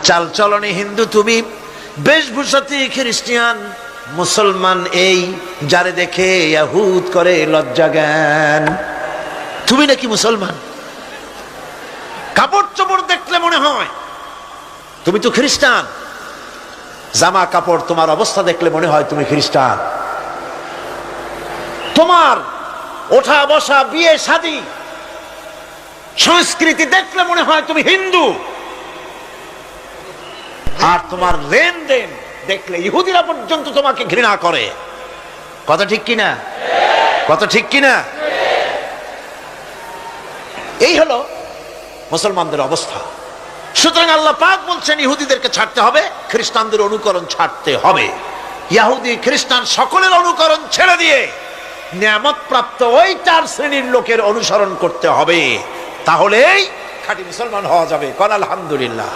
চালচলনে হিন্দু তুমি, বেশভূষাতে খ্রিস্টান, মুসলমান এই, যারে দেখে ইয়াহুদ করে লজ্জা জ্ঞান। তুমি নাকি মুসলমান? কাপড় চোপড় দেখলে মনে হয় তুমি তো খ্রিস্টান, জামা কাপড় তোমার অবস্থা দেখলে মনে হয় তুমি খ্রিস্টান, তোমার ওঠা বসা বিয়ে শাদী সংস্কৃতি দেখলে মনে হয় তুমি হিন্দু, আর তোমার লেনদেন দেখলে ইহুদিরা পর্যন্ত তোমাকে ঘৃণা করে। কথা ঠিক কিনা? কথা ঠিক কিনা? এই হলো মুসলমানদের অবস্থা। সুতরাং আল্লাহ পাক বলছেন ইহুদিদেরকে ছাড়তে হবে, খ্রিস্টানদের অনুকরণ ছাড়তে হবে। ইহুদি খ্রিস্টান সকলের অনুকরণ ছেড়ে দিয়ে নিয়ামত প্রাপ্ত ওই 4 শ্রেণীর লোকের অনুসরণ করতে হবে, তাহলেই খাঁটি মুসলমান হওয়া যাবে। কোন আলহামদুলিল্লাহ।